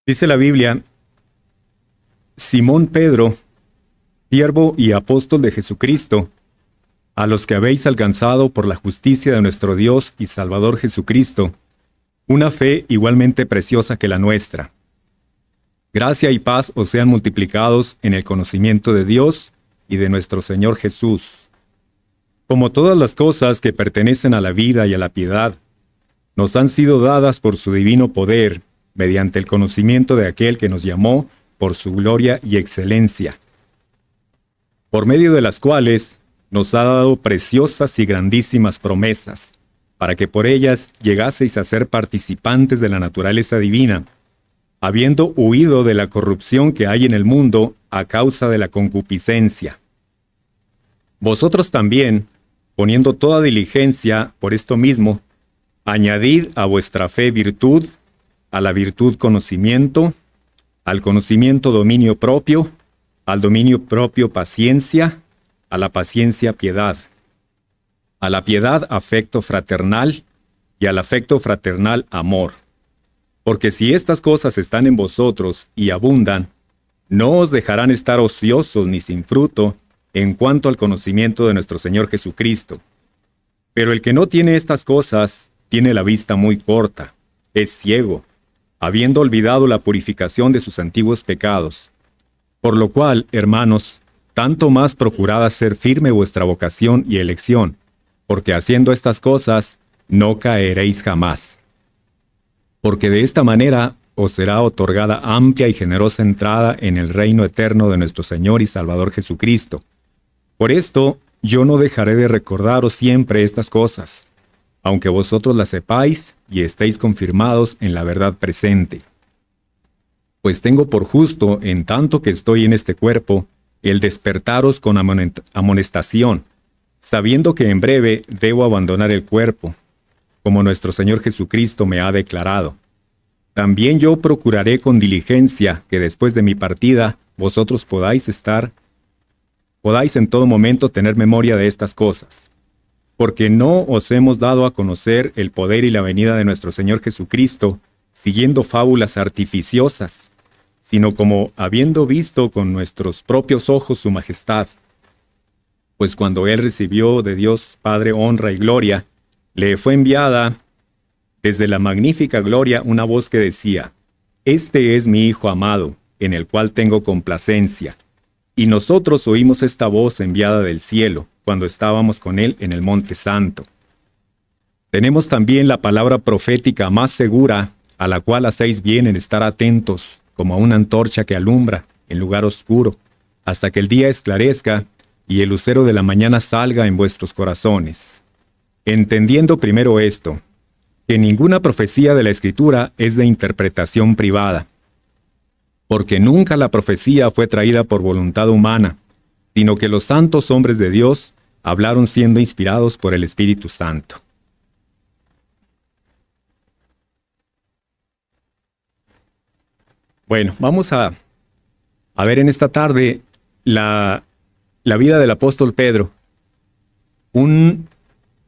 Dice la Biblia: Simón Pedro, siervo y apóstol de Jesucristo, a los que habéis alcanzado por la justicia de nuestro Dios y Salvador Jesucristo, una fe igualmente preciosa que la nuestra. Gracia y paz os sean multiplicados en el conocimiento de Dios y de nuestro Señor Jesús. Como todas las cosas que pertenecen a la vida y a la piedad, nos han sido dadas por su divino poder, mediante el conocimiento de aquel que nos llamó por su gloria y excelencia, por medio de las cuales nos ha dado preciosas y grandísimas promesas, para que por ellas llegaseis a ser participantes de la naturaleza divina, habiendo huido de la corrupción que hay en el mundo a causa de la concupiscencia. Vosotros también, poniendo toda diligencia por esto mismo, añadid a vuestra fe virtud, a la virtud conocimiento, al conocimiento dominio propio, al dominio propio paciencia, a la paciencia piedad, a la piedad afecto fraternal, y al afecto fraternal amor. Porque si estas cosas están en vosotros y abundan, no os dejarán estar ociosos ni sin fruto en cuanto al conocimiento de nuestro Señor Jesucristo. Pero el que no tiene estas cosas tiene la vista muy corta, es ciego, habiendo olvidado la purificación de sus antiguos pecados. Por lo cual, hermanos, tanto más procurad hacer firme vuestra vocación y elección, porque haciendo estas cosas no caeréis jamás. Porque de esta manera os será otorgada amplia y generosa entrada en el reino eterno de nuestro Señor y Salvador Jesucristo. Por esto, yo no dejaré de recordaros siempre estas cosas, aunque vosotros las sepáis y estéis confirmados en la verdad presente. Pues tengo por justo, en tanto que estoy en este cuerpo, el despertaros con amonestación, sabiendo que en breve debo abandonar el cuerpo, como nuestro Señor Jesucristo me ha declarado. También yo procuraré con diligencia que después de mi partida vosotros podáis en todo momento tener memoria de estas cosas. Porque no os hemos dado a conocer el poder y la venida de nuestro Señor Jesucristo, siguiendo fábulas artificiosas, sino como habiendo visto con nuestros propios ojos su majestad. Pues cuando Él recibió de Dios Padre honra y gloria, le fue enviada desde la magnífica gloria una voz que decía: Este es mi Hijo amado, en el cual tengo complacencia. Y nosotros oímos esta voz enviada del cielo, cuando estábamos con Él en el Monte Santo. Tenemos también la palabra profética más segura, a la cual hacéis bien en estar atentos, como a una antorcha que alumbra en lugar oscuro, hasta que el día esclarezca y el lucero de la mañana salga en vuestros corazones. Entendiendo primero esto, que ninguna profecía de la Escritura es de interpretación privada, porque nunca la profecía fue traída por voluntad humana, sino que los santos hombres de Dios hablaron siendo inspirados por el Espíritu Santo. Bueno, vamos a ver en esta tarde la vida del apóstol Pedro. Un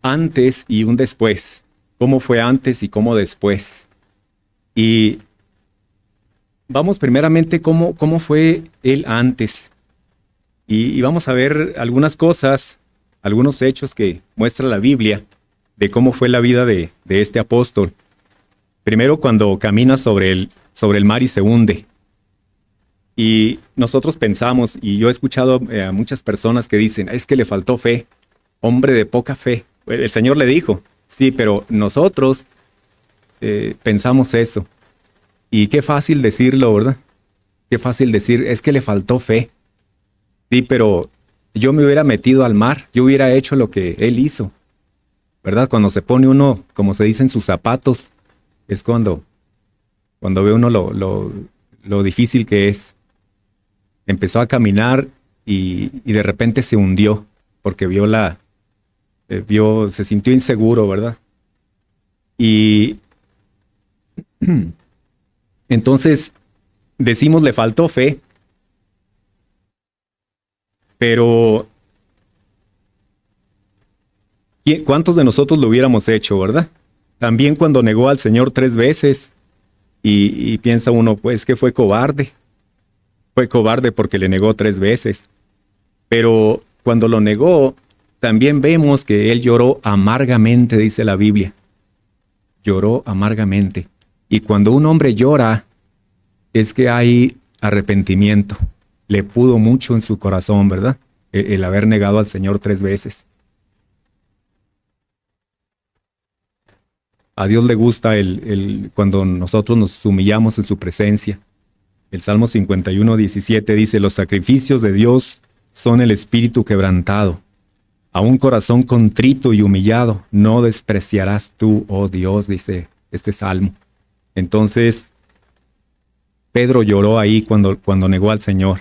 antes y un después. Cómo fue antes y cómo después. Y vamos primeramente cómo fue él antes. Y vamos a ver algunas cosas, algunos hechos que muestra la Biblia de cómo fue la vida de este apóstol. Primero, cuando camina sobre el mar y se hunde. Y nosotros pensamos, y yo he escuchado a muchas personas que dicen: es que le faltó fe, hombre de poca fe. El Señor le dijo, sí, pero nosotros pensamos eso. Y qué fácil decirlo, ¿verdad? Qué fácil decir: es que le faltó fe. Sí, pero yo me hubiera metido al mar, yo hubiera hecho lo que él hizo, ¿verdad? Cuando se pone uno, como se dice, en sus zapatos, es cuando ve uno lo difícil que es. Empezó a caminar y de repente se hundió, porque se sintió inseguro, ¿verdad? Y entonces decimos: le faltó fe. Pero ¿cuántos de nosotros lo hubiéramos hecho, verdad? También cuando negó al Señor 3 veces, y piensa uno, pues que fue cobarde porque le negó 3 veces. Pero cuando lo negó, también vemos que él lloró amargamente, dice la Biblia. Lloró amargamente. Y cuando un hombre llora, es que hay arrepentimiento. Le pudo mucho en su corazón, ¿verdad? El haber negado al Señor 3 veces. A Dios le gusta cuando nosotros nos humillamos en su presencia. El Salmo 51:17 dice, los sacrificios de Dios son el espíritu quebrantado. A un corazón contrito y humillado no despreciarás tú, oh Dios, dice este salmo. Entonces, Pedro lloró ahí cuando negó al Señor.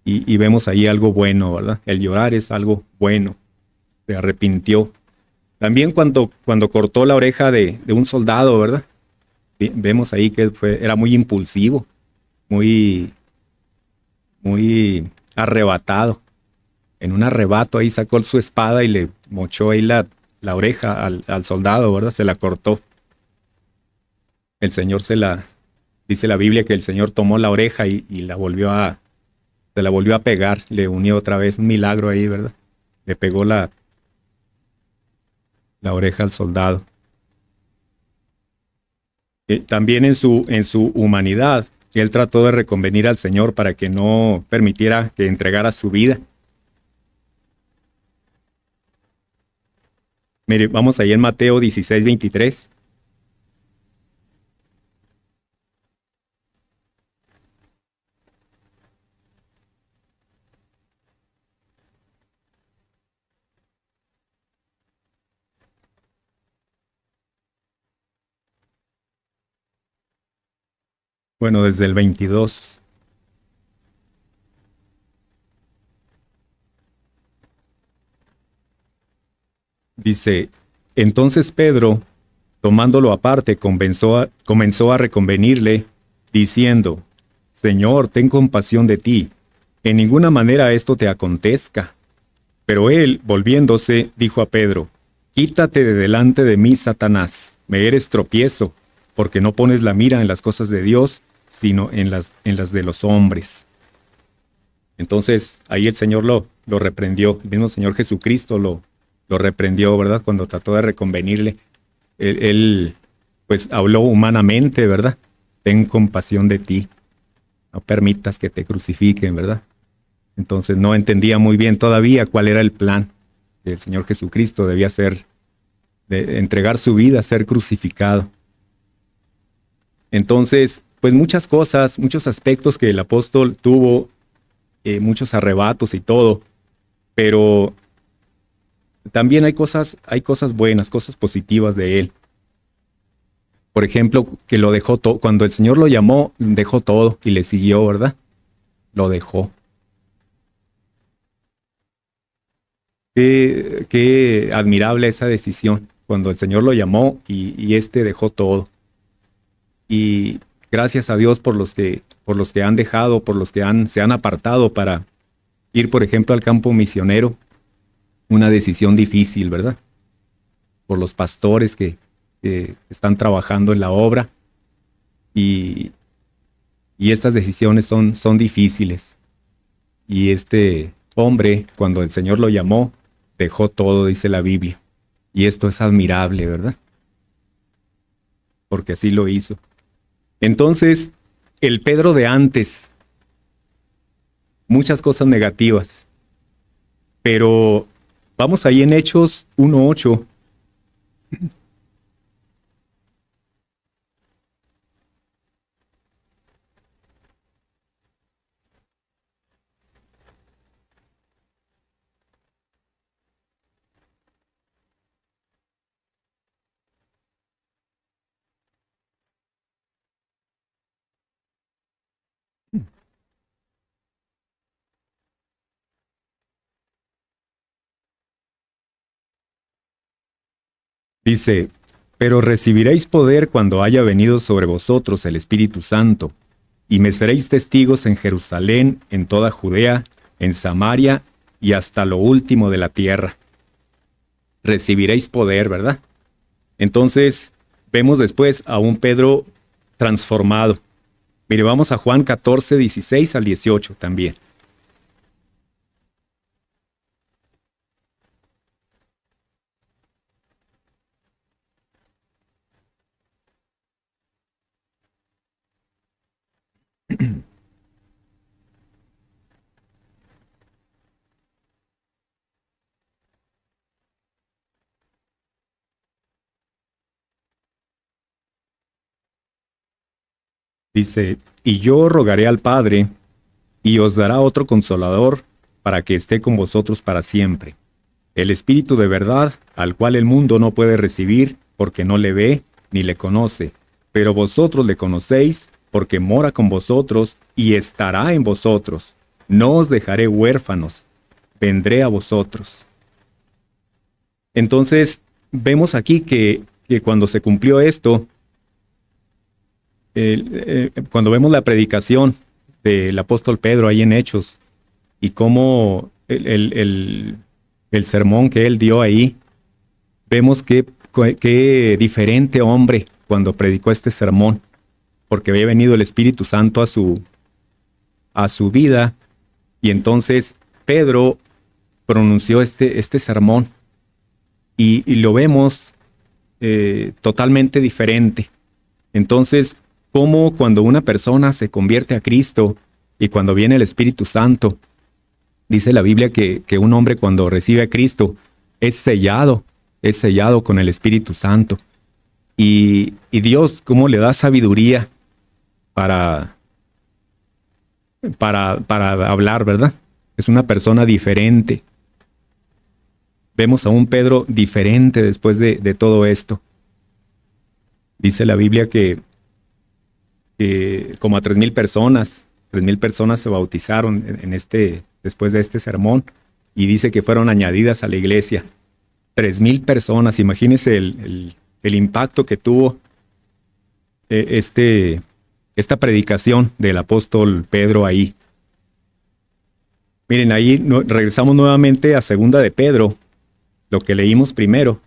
Y vemos ahí algo bueno, ¿verdad? El llorar es algo bueno. Se arrepintió. También cuando cortó la oreja de un soldado, ¿verdad? Vemos ahí que era muy impulsivo, muy, muy arrebatado. En un arrebato ahí sacó su espada y le mochó ahí la oreja al soldado, ¿verdad? Se la cortó. El Señor dice la Biblia que el Señor tomó la oreja y se la volvió a pegar, le unió otra vez, un milagro ahí, ¿verdad? Le pegó la oreja al soldado. También en su humanidad, él trató de reconvenir al Señor para que no permitiera que entregara su vida. Mire, vamos ahí en Mateo 16:23. Bueno, desde el 22. Dice, entonces Pedro, tomándolo aparte, comenzó a reconvenirle, diciendo, Señor, ten compasión de ti, en ninguna manera esto te acontezca. Pero él, volviéndose, dijo a Pedro, quítate de delante de mí, Satanás, me eres tropiezo, porque no pones la mira en las cosas de Dios, sino en las de los hombres. Entonces, ahí el Señor lo reprendió, el mismo Señor Jesucristo lo reprendió, ¿verdad? Cuando trató de reconvenirle. Él, pues, habló humanamente, ¿verdad? Ten compasión de ti, no permitas que te crucifiquen, ¿verdad? Entonces no entendía muy bien todavía cuál era el plan del Señor Jesucristo. Debía ser de entregar su vida, ser crucificado. Entonces, pues muchas cosas, muchos aspectos que el apóstol tuvo, muchos arrebatos y todo, pero también hay cosas buenas, cosas positivas de él. Por ejemplo, que lo dejó todo. Cuando el Señor lo llamó, dejó todo y le siguió, ¿verdad? Lo dejó. Qué admirable esa decisión. Cuando el Señor lo llamó y dejó todo. Y gracias a Dios por los que han dejado, por los que se han apartado para ir, por ejemplo, al campo misionero. Una decisión difícil, ¿verdad? Por los pastores que están trabajando en la obra. Y estas decisiones son difíciles. Y este hombre, cuando el Señor lo llamó, dejó todo, dice la Biblia. Y esto es admirable, ¿verdad? Porque así lo hizo. Entonces, el Pedro de antes, muchas cosas negativas. Pero vamos ahí en Hechos 1:8. Dice, pero recibiréis poder cuando haya venido sobre vosotros el Espíritu Santo, y me seréis testigos en Jerusalén, en toda Judea, en Samaria y hasta lo último de la tierra. Recibiréis poder, ¿verdad? Entonces, vemos después a un Pedro transformado. Mire, vamos a Juan 14, 16 al 18 también. Dice, y yo rogaré al Padre, y os dará otro consolador, para que esté con vosotros para siempre. El Espíritu de verdad, al cual el mundo no puede recibir, porque no le ve ni le conoce. Pero vosotros le conocéis, porque mora con vosotros y estará en vosotros. No os dejaré huérfanos, vendré a vosotros. Entonces, vemos aquí que cuando se cumplió esto, cuando vemos la predicación del apóstol Pedro ahí en Hechos, y cómo el sermón que él dio ahí, vemos que diferente hombre cuando predicó este sermón, porque había venido el Espíritu Santo a su vida, y entonces Pedro pronunció este sermón, y lo vemos totalmente diferente. Entonces, cómo cuando una persona se convierte a Cristo y cuando viene el Espíritu Santo, dice la Biblia que un hombre cuando recibe a Cristo es sellado con el Espíritu Santo. Y Dios, cómo le da sabiduría para hablar, ¿verdad? Es una persona diferente. Vemos a un Pedro diferente después de todo esto. Dice la Biblia que como a 3,000 personas se bautizaron después de este sermón, y dice que fueron añadidas a la iglesia. 3,000 personas, imagínense el impacto que tuvo esta predicación del apóstol Pedro ahí. Miren, ahí regresamos nuevamente a segunda de Pedro, lo que leímos primero.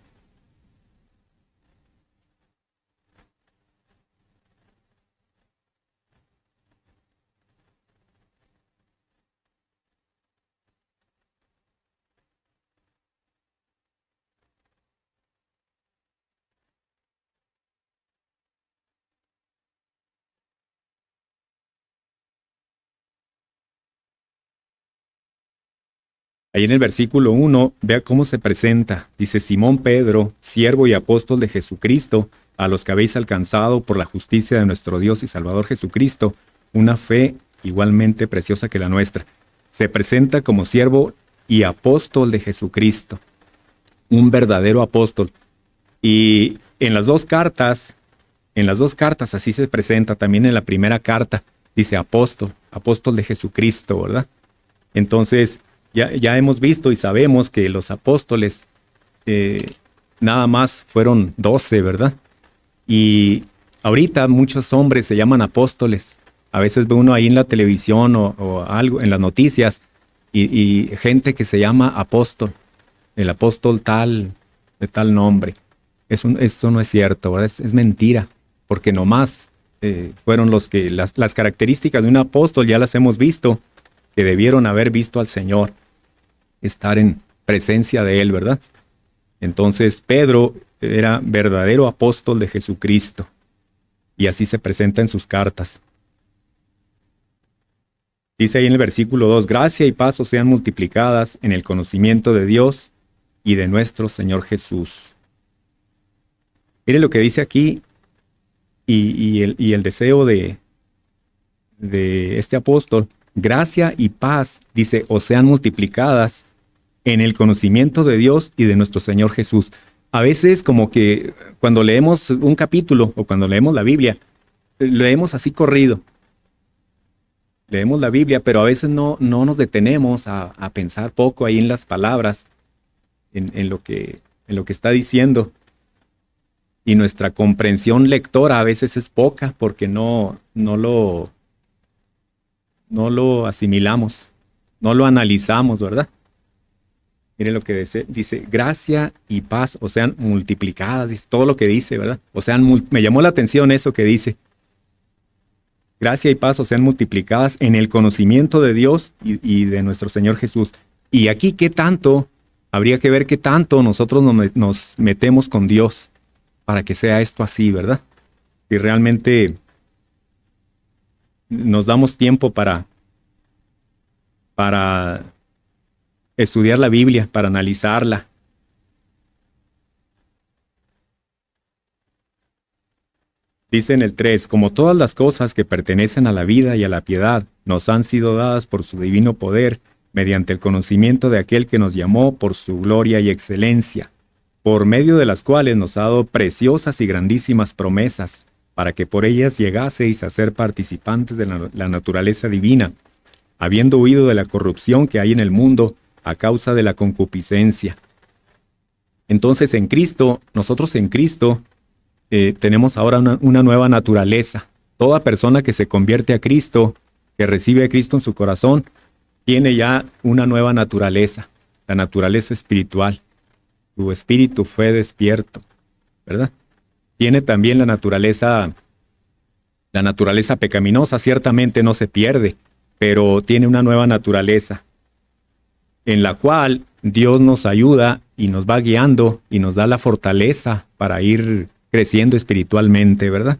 Ahí en el versículo 1, vea cómo se presenta. Dice, Simón Pedro, siervo y apóstol de Jesucristo, a los que habéis alcanzado por la justicia de nuestro Dios y Salvador Jesucristo, una fe igualmente preciosa que la nuestra. Se presenta como siervo y apóstol de Jesucristo, un verdadero apóstol. Y en las dos cartas así se presenta. También en la primera carta dice apóstol de Jesucristo, ¿verdad? Entonces, ya hemos visto y sabemos que los apóstoles nada más fueron 12, ¿verdad? Y ahorita muchos hombres se llaman apóstoles. A veces ve uno ahí en la televisión o algo, en las noticias, y gente que se llama apóstol, el apóstol tal, de tal nombre. Eso no es cierto, ¿verdad? Es mentira, porque nomás fueron los que, las características de un apóstol ya las hemos visto, que debieron haber visto al Señor, estar en presencia de Él, ¿verdad? Entonces Pedro era verdadero apóstol de Jesucristo, y así se presenta en sus cartas. Dice ahí en el versículo 2, gracia y paz os sean multiplicadas en el conocimiento de Dios y de nuestro Señor Jesús. Mire lo que dice aquí, y el deseo de este apóstol, gracia y paz, dice, os sean multiplicadas en el conocimiento de Dios y de nuestro Señor Jesús. A veces como que cuando leemos un capítulo o cuando leemos la Biblia, leemos así corrido. Leemos la Biblia, pero a veces no nos detenemos a pensar poco ahí en las palabras, en lo que está diciendo. Y nuestra comprensión lectora a veces es poca porque no lo asimilamos, no lo analizamos, ¿verdad? Miren lo que dice, gracia y paz o sean multiplicadas, dice todo lo que dice, ¿verdad? O sean, me llamó la atención eso que dice. Gracia y paz o sean multiplicadas en el conocimiento de Dios y de nuestro Señor Jesús. Y aquí, ¿qué tanto? Habría que ver qué tanto nosotros nos metemos con Dios para que sea esto así, ¿verdad? Si realmente nos damos tiempo para estudiar la Biblia, para analizarla. Dice en el 3, como todas las cosas que pertenecen a la vida y a la piedad nos han sido dadas por su divino poder, mediante el conocimiento de aquel que nos llamó por su gloria y excelencia, por medio de las cuales nos ha dado preciosas y grandísimas promesas, para que por ellas llegaseis a ser participantes de la naturaleza divina, habiendo huido de la corrupción que hay en el mundo a causa de la concupiscencia. Entonces en Cristo, nosotros en Cristo, tenemos ahora una nueva naturaleza. Toda persona que se convierte a Cristo, que recibe a Cristo en su corazón, tiene ya una nueva naturaleza, la naturaleza espiritual. Su espíritu fue despierto, ¿verdad? Tiene también la naturaleza pecaminosa, ciertamente no se pierde, pero tiene una nueva naturaleza, en la cual Dios nos ayuda y nos va guiando y nos da la fortaleza para ir creciendo espiritualmente, ¿verdad?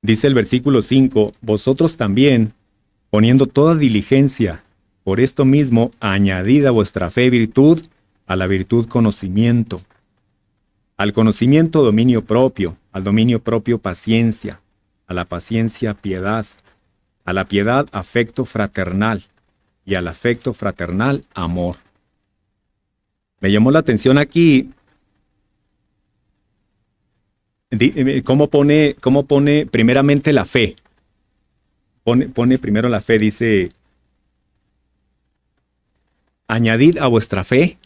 Dice el versículo 5, vosotros también, poniendo toda diligencia, por esto mismo, añadid a vuestra fe virtud, a la virtud conocimiento, al conocimiento dominio propio, al dominio propio paciencia, a la paciencia piedad, a la piedad afecto fraternal y al afecto fraternal amor. Me llamó la atención aquí cómo pone primeramente la fe. Pone primero la fe, dice, añadid a vuestra fe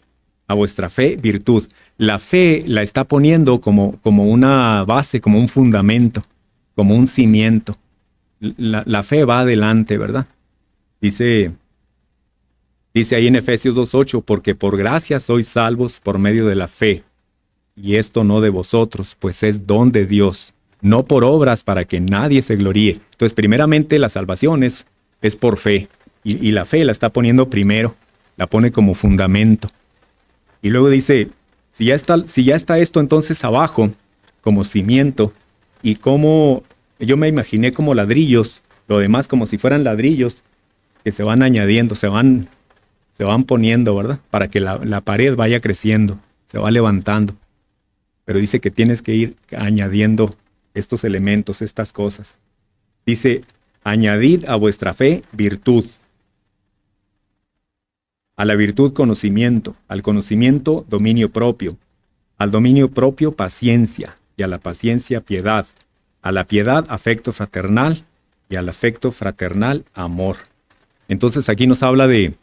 virtud. La fe la está poniendo como una base, como un fundamento, como un cimiento. La fe va adelante, ¿verdad? Dice ahí en Efesios 2:8, porque por gracia sois salvos por medio de la fe, y esto no de vosotros, pues es don de Dios, no por obras para que nadie se gloríe. Entonces, primeramente la salvación es por fe, y la fe la está poniendo primero, la pone como fundamento. Y luego dice, si ya está esto entonces abajo, como cimiento, y como yo me imaginé como ladrillos, lo demás como si fueran ladrillos que se van añadiendo, se van poniendo, ¿verdad? Para que la pared vaya creciendo, se va levantando. Pero dice que tienes que ir añadiendo estos elementos, estas cosas. Dice, añadid a vuestra fe virtud, a la virtud conocimiento, al conocimiento dominio propio, al dominio propio paciencia, y a la paciencia piedad, a la piedad afecto fraternal, y al afecto fraternal amor. Entonces aquí nos habla de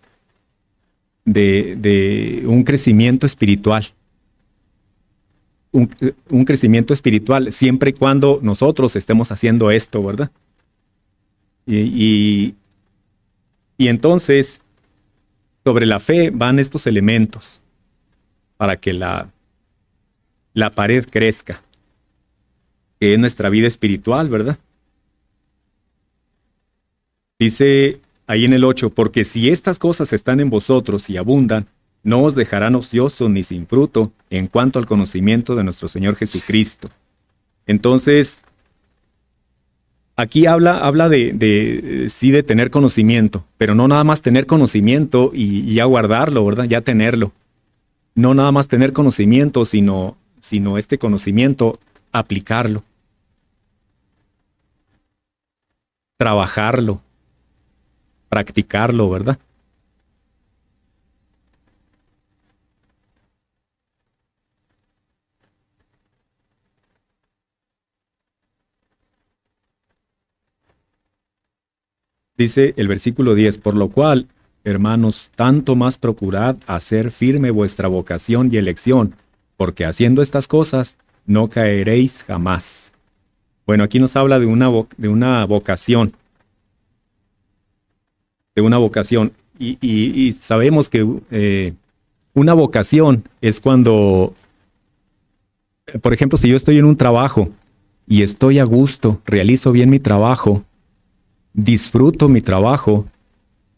un crecimiento espiritual. Un crecimiento espiritual siempre y cuando nosotros estemos haciendo esto, ¿verdad? Y entonces sobre la fe van estos elementos para que la pared crezca, que es nuestra vida espiritual, ¿verdad? Dice ahí en el 8, porque si estas cosas están en vosotros y abundan, no os dejarán ociosos ni sin fruto en cuanto al conocimiento de nuestro Señor Jesucristo. Entonces, aquí habla de tener conocimiento, pero no nada más tener conocimiento y ya guardarlo, ¿verdad? Ya tenerlo. No nada más tener conocimiento, sino este conocimiento, aplicarlo, trabajarlo, practicarlo, ¿verdad? Dice el versículo 10, por lo cual, hermanos, tanto más procurad hacer firme vuestra vocación y elección, porque haciendo estas cosas no caeréis jamás. Bueno, aquí nos habla de una vocación. de una vocación. Y sabemos que una vocación es cuando, por ejemplo, si yo estoy en un trabajo y estoy a gusto, realizo bien mi trabajo, disfruto mi trabajo,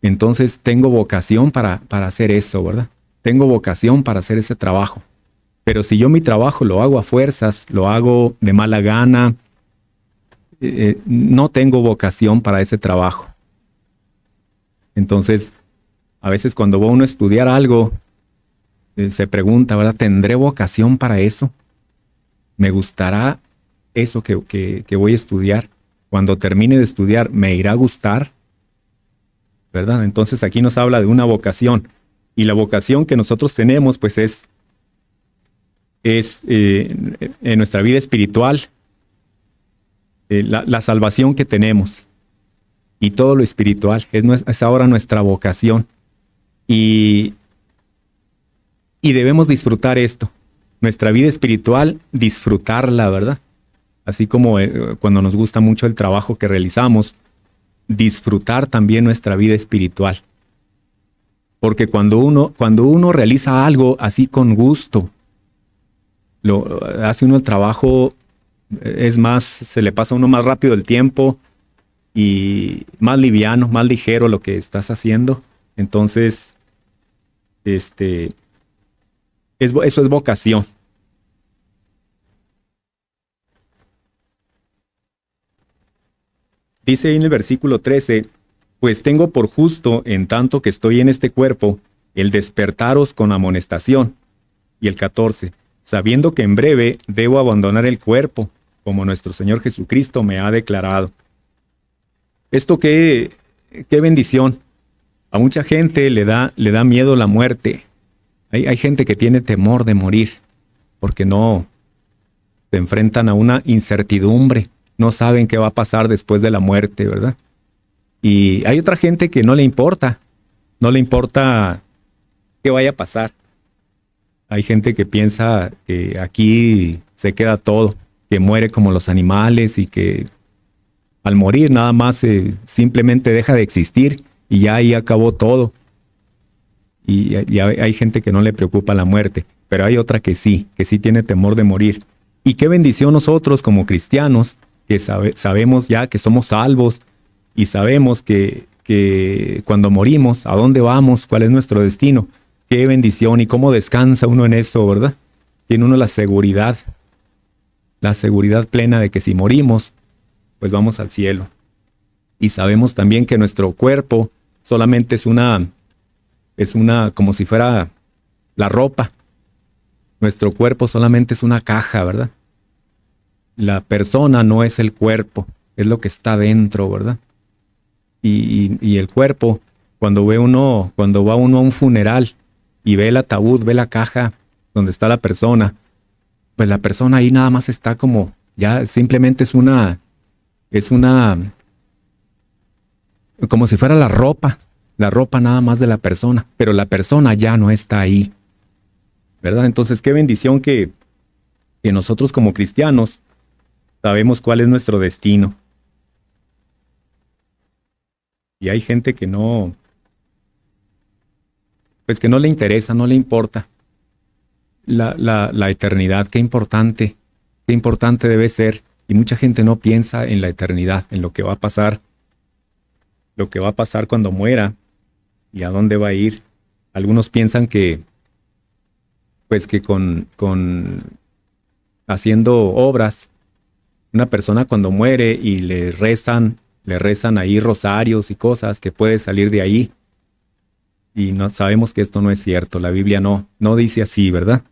entonces tengo vocación para hacer eso, ¿verdad? Tengo vocación para hacer ese trabajo. Pero si yo mi trabajo lo hago a fuerzas, lo hago de mala gana, no tengo vocación para ese trabajo. Entonces, a veces cuando va uno a estudiar algo, se pregunta, ¿verdad? ¿Tendré vocación para eso? ¿Me gustará eso que voy a estudiar? Cuando termine de estudiar, ¿me irá a gustar? ¿Verdad? Entonces aquí nos habla de una vocación. Y la vocación que nosotros tenemos, pues es en nuestra vida espiritual, la salvación que tenemos. Y todo lo espiritual es ahora nuestra vocación. Y debemos disfrutar esto. Nuestra vida espiritual, disfrutarla, ¿verdad? Así como cuando nos gusta mucho el trabajo que realizamos, disfrutar también nuestra vida espiritual. Porque cuando uno realiza algo así con gusto, hace uno el trabajo, es más, se le pasa a uno más rápido el tiempo y más liviano, más ligero lo que estás haciendo. Entonces, eso es vocación. Dice ahí en el versículo 13, pues tengo por justo, en tanto que estoy en este cuerpo, el despertaros con amonestación. Y el 14, sabiendo que en breve debo abandonar el cuerpo, como nuestro Señor Jesucristo me ha declarado. Esto qué bendición. A mucha gente le da miedo la muerte. Hay gente que tiene temor de morir, porque no se enfrentan a una incertidumbre. No saben qué va a pasar después de la muerte, ¿verdad? Y hay otra gente que no le importa qué vaya a pasar. Hay gente que piensa que aquí se queda todo, que muere como los animales y que al morir nada más simplemente deja de existir y ya ahí acabó todo. Y hay gente que no le preocupa la muerte, pero hay otra que sí tiene temor de morir. Y qué bendición nosotros como cristianos, que sabemos ya que somos salvos y sabemos que cuando morimos, ¿a dónde vamos? ¿Cuál es nuestro destino? Qué bendición y cómo descansa uno en eso, ¿verdad? Tiene uno la seguridad plena de que si morimos, pues vamos al cielo. Y sabemos también que nuestro cuerpo solamente es una, como si fuera la ropa. Nuestro cuerpo solamente es una caja, ¿verdad? La persona no es el cuerpo, es lo que está dentro, ¿verdad? Y el cuerpo, cuando va uno a un funeral y ve el ataúd, ve la caja donde está la persona, pues la persona ahí nada más está como, ya simplemente es como si fuera la ropa nada más de la persona, pero la persona ya no está ahí, ¿verdad? Entonces, qué bendición que nosotros como cristianos sabemos cuál es nuestro destino. Y hay gente que no le interesa, no le importa la eternidad. Qué importante debe ser. Y mucha gente no piensa en la eternidad, en lo que va a pasar cuando muera y a dónde va a ir. Algunos piensan que con haciendo obras, una persona cuando muere y le rezan ahí rosarios y cosas, que puede salir de ahí. Y no sabemos que esto no es cierto. La Biblia no dice así, ¿verdad?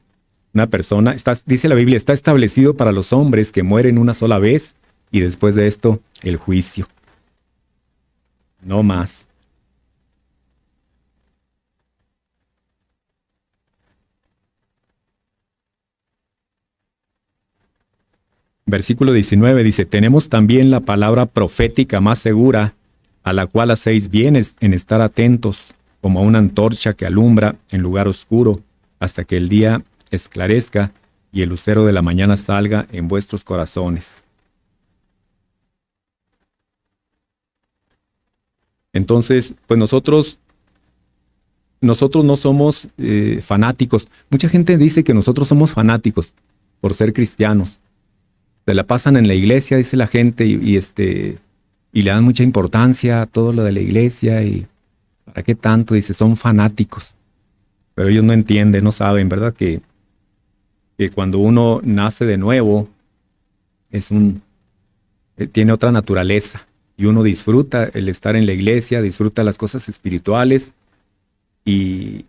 Una persona, dice la Biblia, está establecido para los hombres que mueren una sola vez y después de esto el juicio. No más. Versículo 19 dice, tenemos también la palabra profética más segura, a la cual hacéis bien en estar atentos, como a una antorcha que alumbra en lugar oscuro, hasta que el día esclarezca y el lucero de la mañana salga en vuestros corazones. Entonces, pues nosotros no somos fanáticos. Mucha gente dice que nosotros somos fanáticos por ser cristianos. Se la pasan en la iglesia, dice la gente, y le dan mucha importancia a todo lo de la iglesia. ¿Y para qué tanto? Dice, son fanáticos. Pero ellos no entienden, no saben, ¿verdad? Que cuando uno nace de nuevo, tiene otra naturaleza. Y uno disfruta el estar en la iglesia, disfruta las cosas espirituales. Y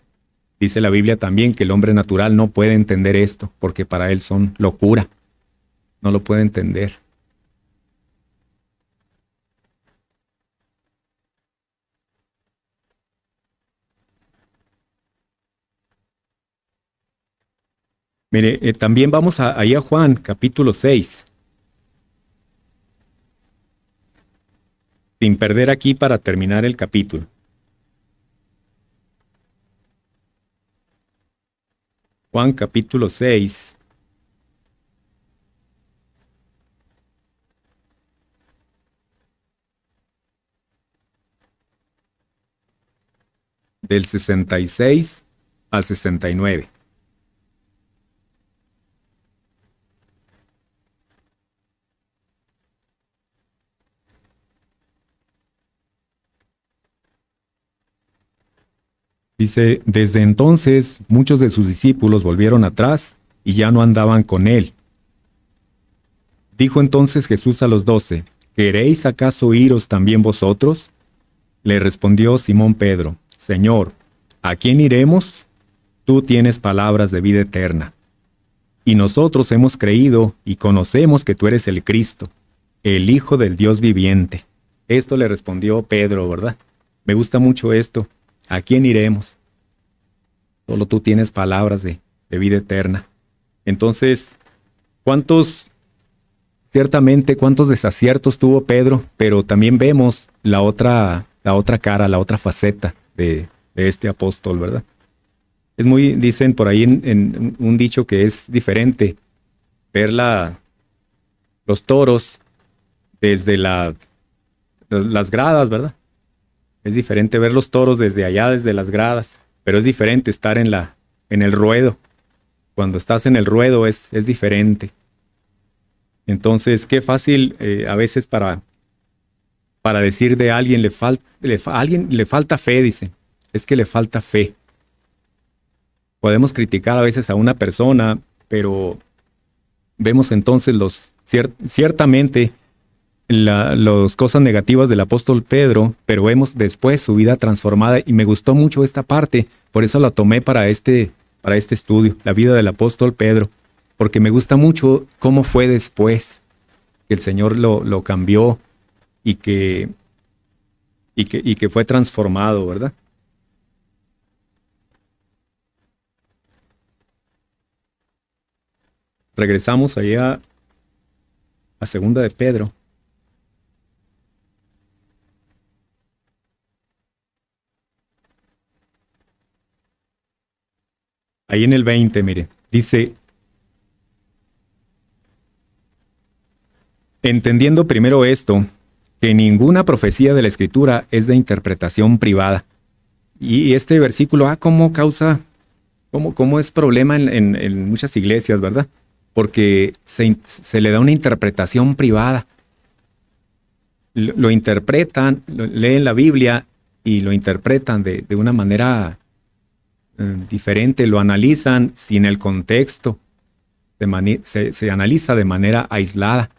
dice la Biblia también que el hombre natural no puede entender esto, porque para él son locura. No lo puede entender. Mire, también vamos ahí a Juan, capítulo 6. Sin perder aquí para terminar el capítulo. Juan, capítulo 6. Del 66 al 69. Dice, desde entonces muchos de sus discípulos volvieron atrás y ya no andaban con él. Dijo entonces Jesús a los 12, ¿queréis acaso iros también vosotros? Le respondió Simón Pedro, Señor, ¿a quién iremos? Tú tienes palabras de vida eterna. Y nosotros hemos creído y conocemos que tú eres el Cristo, el Hijo del Dios viviente. Esto le respondió Pedro, ¿verdad? Me gusta mucho esto. ¿A quién iremos? Solo tú tienes palabras de vida eterna. Entonces, ¿cuántos desaciertos tuvo Pedro? Pero también vemos la otra cara, la otra faceta de este apóstol, ¿verdad? Dicen por ahí en un dicho que es diferente ver los toros desde las gradas, ¿verdad? Es diferente ver los toros desde allá, desde las gradas, pero es diferente estar en el ruedo. Cuando estás en el ruedo es diferente. Entonces, qué fácil a veces para decir de alguien, a alguien le falta fe, dicen. Es que le falta fe. Podemos criticar a veces a una persona, pero vemos entonces ciertamente las cosas negativas del apóstol Pedro, pero vemos después su vida transformada y me gustó mucho esta parte, por eso la tomé para este estudio, la vida del apóstol Pedro, porque me gusta mucho cómo fue después que el Señor lo cambió y que fue transformado, ¿verdad? Regresamos allá a segunda de Pedro. Ahí en el 20, mire, dice, entendiendo primero esto, que ninguna profecía de la Escritura es de interpretación privada. Y este versículo, ¿cómo es problema en muchas iglesias, verdad? Porque se le da una interpretación privada. Lo interpretan, leen la Biblia y lo interpretan de una manera diferente, lo analizan sin el contexto, se analiza de manera aislada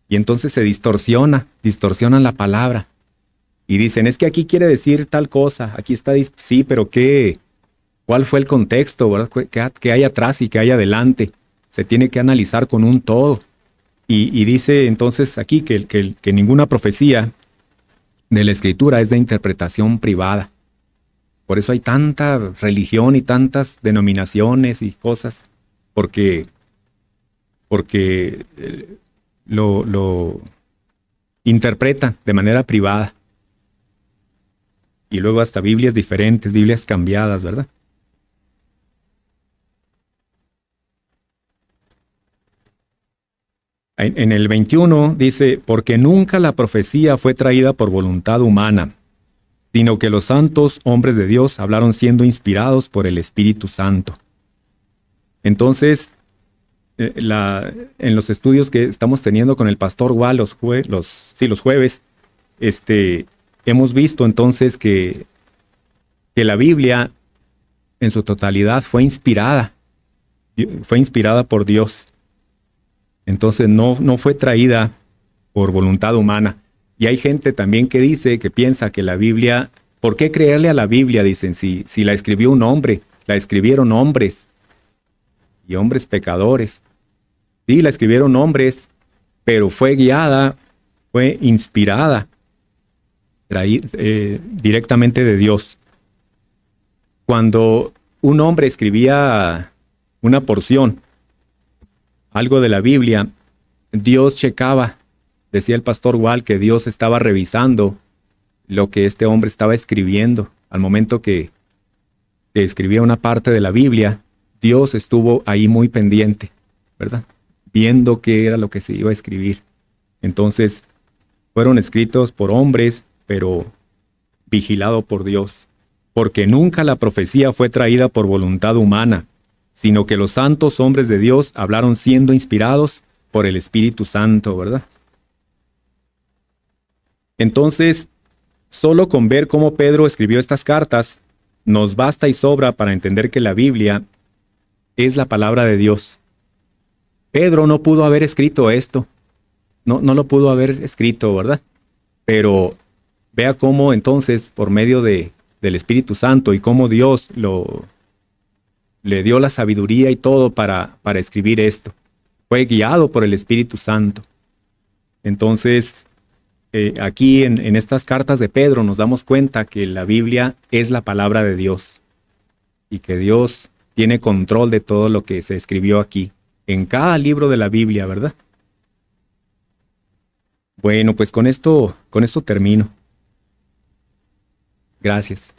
y entonces se distorsionan la palabra y dicen, es que aquí quiere decir tal cosa, aquí está, sí, pero ¿cuál fue el contexto, verdad? ¿Qué hay atrás y qué hay adelante? Se tiene que analizar con un todo y dice entonces aquí que ninguna profecía de la Escritura es de interpretación privada. Por eso hay tanta religión y tantas denominaciones y cosas, porque lo interpretan de manera privada. Y luego hasta Biblias diferentes, Biblias cambiadas, ¿verdad? En el 21 dice, porque nunca la profecía fue traída por voluntad humana, sino que los santos hombres de Dios hablaron siendo inspirados por el Espíritu Santo. Entonces, en los estudios que estamos teniendo con el pastor Wall los jueves, hemos visto entonces que la Biblia en su totalidad fue inspirada por Dios. Entonces no fue traída por voluntad humana. Y hay gente también que piensa que la Biblia, ¿por qué creerle a la Biblia? Dicen, si la escribió un hombre, la escribieron hombres, y hombres pecadores. Sí, la escribieron hombres, pero fue guiada, fue inspirada directamente de Dios. Cuando un hombre escribía una porción, algo de la Biblia, Dios checaba, decía el pastor Wall, que Dios estaba revisando lo que este hombre estaba escribiendo. Al momento que escribía una parte de la Biblia, Dios estuvo ahí muy pendiente, ¿verdad? Viendo qué era lo que se iba a escribir. Entonces, fueron escritos por hombres, pero vigilado por Dios. Porque nunca la profecía fue traída por voluntad humana, sino que los santos hombres de Dios hablaron siendo inspirados por el Espíritu Santo, ¿verdad? Entonces, solo con ver cómo Pedro escribió estas cartas, nos basta y sobra para entender que la Biblia es la palabra de Dios. Pedro no pudo haber escrito esto. No lo pudo haber escrito, ¿verdad? Pero vea cómo entonces, por medio del Espíritu Santo y cómo Dios le dio la sabiduría y todo para escribir esto. Fue guiado por el Espíritu Santo. Entonces, aquí en estas cartas de Pedro nos damos cuenta que la Biblia es la palabra de Dios y que Dios tiene control de todo lo que se escribió aquí, en cada libro de la Biblia, ¿verdad? Bueno, pues con esto termino. Gracias.